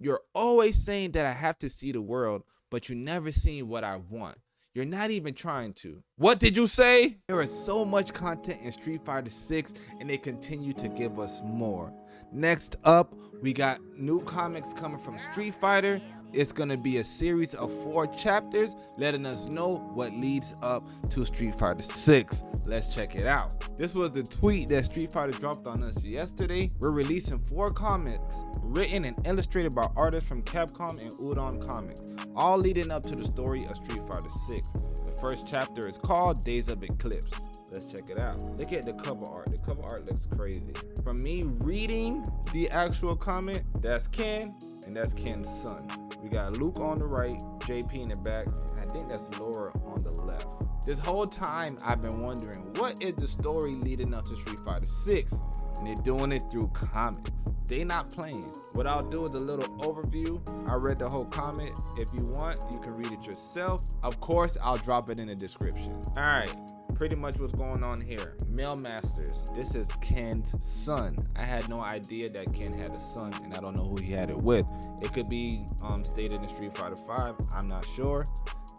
You're always saying that I have to see the world, but you never seen what I want. You're not even trying to. What did you say? There is so much content in Street Fighter 6 and they continue to give us more. Next up, we got new comics coming from Street Fighter. It's going to be a series of 4 chapters letting us know what leads up to Street Fighter 6. Let's check it out. This was the tweet that Street Fighter dropped on us yesterday. We're releasing 4 comics written and illustrated by artists from Capcom and Udon Comics, all leading up to the story of Street Fighter 6. The first chapter is called Days of Eclipse. Let's check it out. Look at the cover art. The cover art looks crazy. From me reading the actual comment, that's Ken, and that's Ken's son. We got Luke on the right, JP in the back, and I think that's Laura on the left. This whole time I've been wondering, what is the story leading up to Street Fighter 6? And they're doing it through comics. They not playing. What I'll do is a little overview. I read the whole comment. If you want, you can read it yourself. Of course, I'll drop it in the description. All right. Pretty much what's going on here. Male Masters. This is Ken's son. I had no idea that Ken had a son, and I don't know who he had it with. It could be stated in Street Fighter 5. I'm not sure.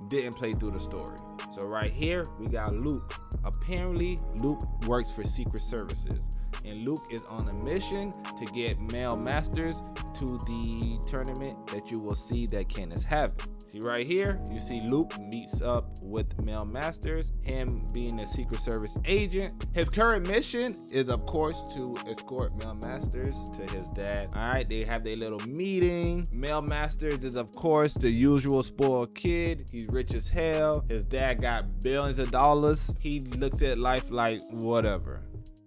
Didn't play through the story. So right here, we got Luke. Apparently, Luke works for Secret Services, and Luke is on a mission to get Male Masters to the tournament that you will see that Ken is having. See right here, you see Luke meets up with Male Masters, him being a Secret Service agent. His current mission is, of course, to escort Male Masters to his dad. All right, they have their little meeting. Male Masters is, of course, the usual spoiled kid. He's rich as hell. His dad got billions of dollars. He looks at life like whatever.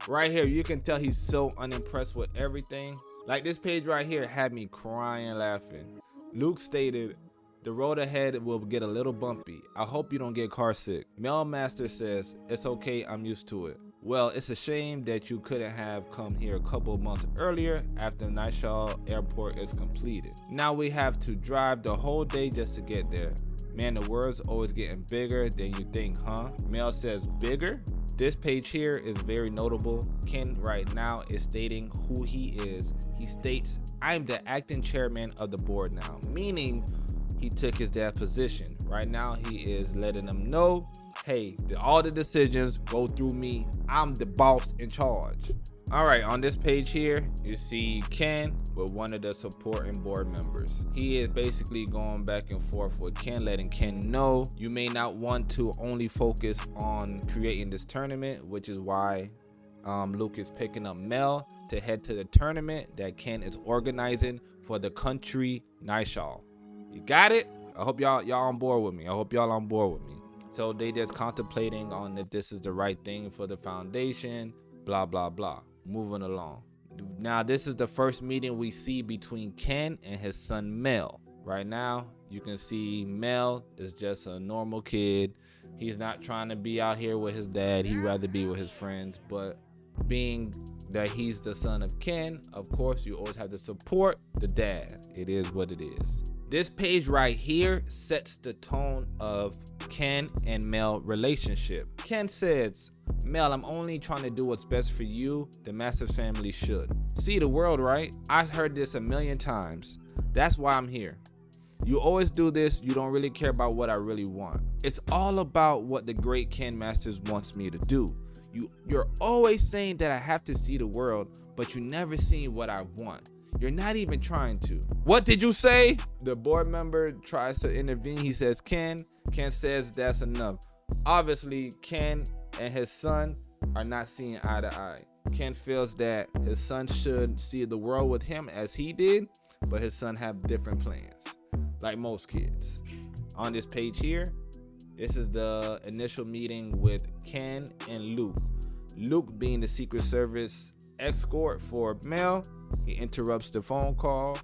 Right here, you can tell he's so unimpressed with everything. Like this page right here had me crying laughing. Luke stated, "The road ahead will get a little bumpy. I hope you don't get car sick." Mel Master says, "It's okay, I'm used to it." Well, it's a shame that you couldn't have come here a couple months earlier after Nightshaw Airport is completed. Now we have to drive the whole day just to get there. Man, the world's always getting bigger than you think, huh? Mel says, "Bigger?" This page here is very notable. Ken right now is stating who he is. He states, "I'm the acting chairman of the board now," meaning he took his dad's position. Right now he is letting them know, hey, all the decisions go through me. I'm the boss in charge. All right, on this page here, you see Ken with one of the supporting board members. He is basically going back and forth with Ken, letting Ken know you may not want to only focus on creating this tournament, which is why Luke is picking up Mel to head to the tournament that Ken is organizing for the country Nightshaw. You got it? I hope y'all on board with me. I hope y'all on board with me. So they just contemplating on if this is the right thing for the foundation, blah, blah, blah. Moving along. Now, this is the first meeting we see between Ken and his son Mel. Right now, you can see Mel is just a normal kid. He's not trying to be out here with his dad. He'd rather be with his friends. But being that he's the son of Ken, of course, you always have to support the dad. It is what it is. This page right here sets the tone of Ken and Mel relationship. Ken says, "Mel, I'm only trying to do what's best for you. The Masters family should see the world, right? I've heard this a million times. That's why I'm here. You always do this. You don't really care about what I really want. It's all about what the great Ken Masters wants me to do. You're always saying that I have to see the world, but you never seen what I want. You're not even trying to." What did you say? The board member tries to intervene. He says, Ken says that's enough. Obviously, Ken and his son are not seeing eye to eye. Ken feels that his son should see the world with him as he did, but his son have different plans, like most kids. On this page here, this is the initial meeting with Ken and Luke. Luke being the Secret Service escort for Mel. He interrupts the phone call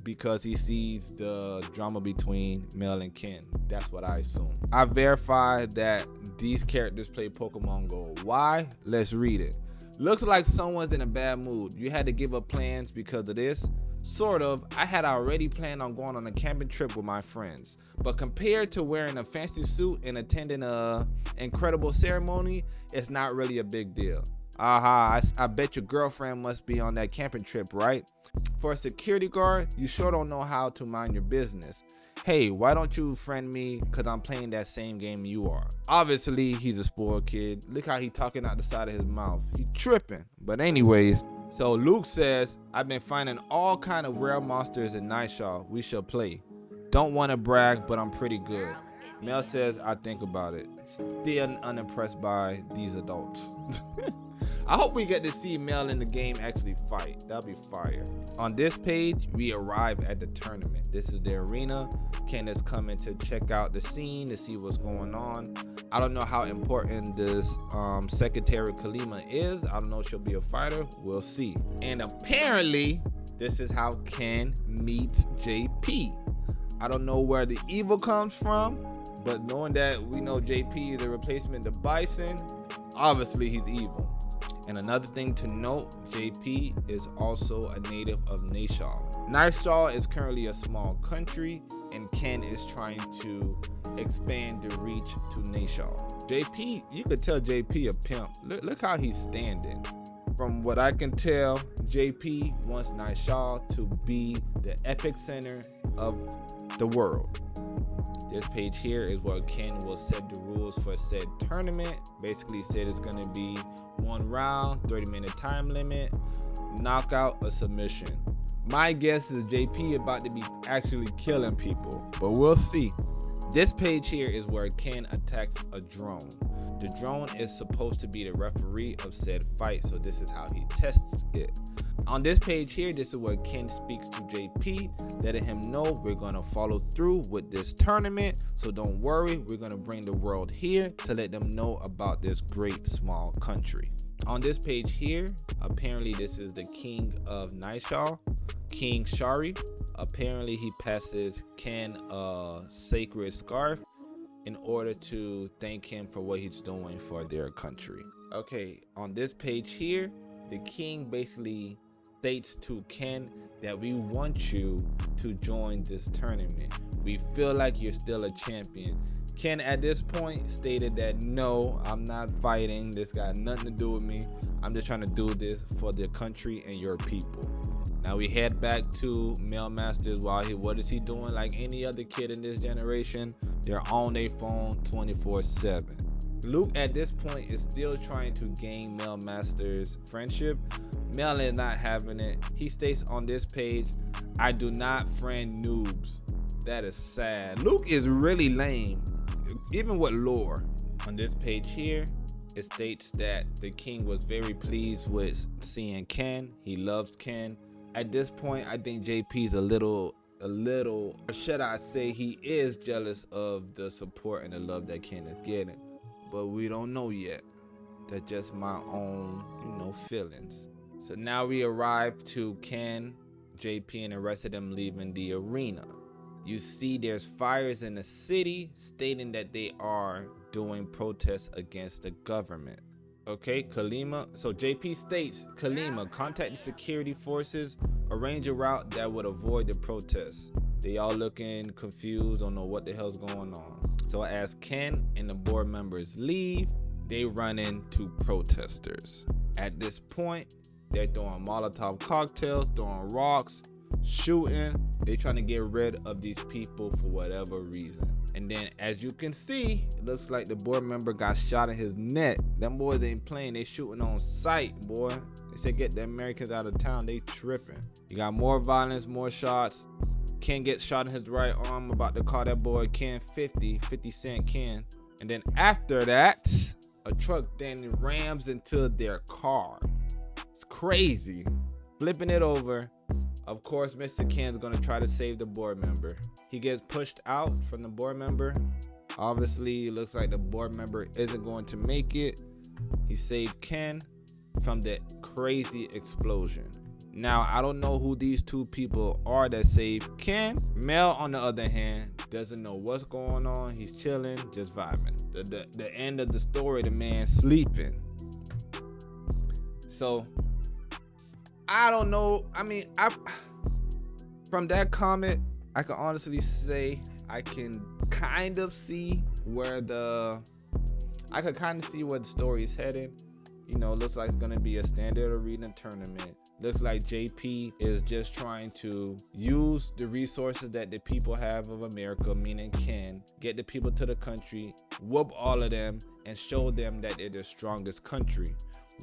because he sees the drama between Mel and Ken. That's what I assume. I verified that these characters play Pokemon Go. Why? Let's read it. Looks like someone's in a bad mood. You had to give up plans because of this? Sort of. I had already planned on going on a camping trip with my friends. But compared to wearing a fancy suit and attending a incredible ceremony, it's not really a big deal. Aha, I bet your girlfriend must be on that camping trip, right? For a security guard, you sure don't know how to mind your business. Hey, why don't you friend me, cause I'm playing that same game you are. Obviously, he's a spoiled kid. Look how he talking out the side of his mouth. He tripping. But anyways, so Luke says, I've been finding all kind of rare monsters in Nightshaw. We shall play. Don't want to brag, but I'm pretty good. Mel says, I think about it. Still unimpressed by these adults. I hope we get to see Mel in the game actually fight. That'll be fire. On this page, we arrive at the tournament. This is the arena. Ken is coming to check out the scene to see what's going on. I don't know how important this Secretary Kalima is. I don't know if she'll be a fighter. We'll see. And apparently, this is how Ken meets JP. I don't know where the evil comes from, but knowing that we know JP is a replacement to Bison, obviously he's evil. And another thing to note, JP is also a native of Nightshaw. Nightshaw is currently a small country, and Ken is trying to expand the reach to Nightshaw. JP, you could tell JP a pimp. Look how he's standing. From what I can tell, JP wants Nightshaw to be the epic center of the world. This page here is where Ken will set the rules for said tournament. Basically said it's gonna be 1 round, 30-minute time limit, knockout or submission. My guess is JP about to be actually killing people, but we'll see. This page here is where Ken attacks a drone. The drone is supposed to be the referee of said fight, so this is how he tests it. On this page here, this is where Ken speaks to JP, letting him know we're gonna follow through with this tournament, so don't worry, we're gonna bring the world here to let them know about this great small country. On this page here, apparently this is the king of Nightshaw, King Shari. Apparently he passes Ken a sacred scarf in order to thank him for what he's doing for their country. Okay, on this page here, the king basically states to Ken that we want you to join this tournament. We feel like you're still a champion. Ken at this point stated that no, I'm not fighting. This got nothing to do with me. I'm just trying to do this for the country and your people. Now we head back to Mailmasters. What is he doing? Like any other kid in this generation, they're on their phone 24/7. Luke at this point is still trying to gain Mailmaster's friendship. Mel is not having it. He states on this page, I do not friend noobs. That is sad. Luke is really lame, even with lore. On this page here, it states that the king was very pleased with seeing Ken. He loves Ken. At this point, I think JP's a little, or should I say he is jealous of the support and the love that Ken is getting. But we don't know yet. That's just my own, feelings. So now we arrive to Ken, JP, and the rest of them leaving the arena. You see there's fires in the city stating that they are doing protests against the government. Okay, Kalima. So JP states, Kalima, contact the security forces, arrange a route that would avoid the protests. They all looking confused, don't know what the hell's going on. So as Ken and the board members leave, they run into protesters. At this point, they're throwing Molotov cocktails, throwing rocks, shooting. They trying to get rid of these people for whatever reason. And then as you can see, it looks like the board member got shot in his neck. Them boys ain't playing, they shooting on sight, boy. They said get the Americans out of town, they tripping. You got more violence, more shots. Ken gets shot in his right arm, about to call that boy Ken 50 Cent Ken. And then after that, a truck then rams into their car. It's crazy. Flipping it over. Of course, Mr. Ken's gonna try to save the board member. He gets pushed out from the board member. Obviously, it looks like the board member isn't going to make it. He saved Ken from the crazy explosion. Now, I don't know who these two people are that saved Ken. Mel, on the other hand, doesn't know what's going on. He's chilling, just vibing. The end of the story, the man sleeping. So, I don't know. I mean, from that comment, I can honestly say I can kind of see where the story is headed. You know, looks like it's gonna be a standard arena tournament. Looks like JP is just trying to use the resources that the people have of America, meaning Ken, get the people to the country, whoop all of them, and show them that they're the strongest country.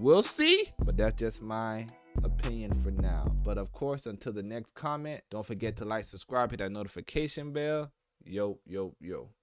We'll see, but that's just my opinion for now. But of course, until the next comment, don't forget to like, subscribe, hit that notification bell. Yo, yo, yo.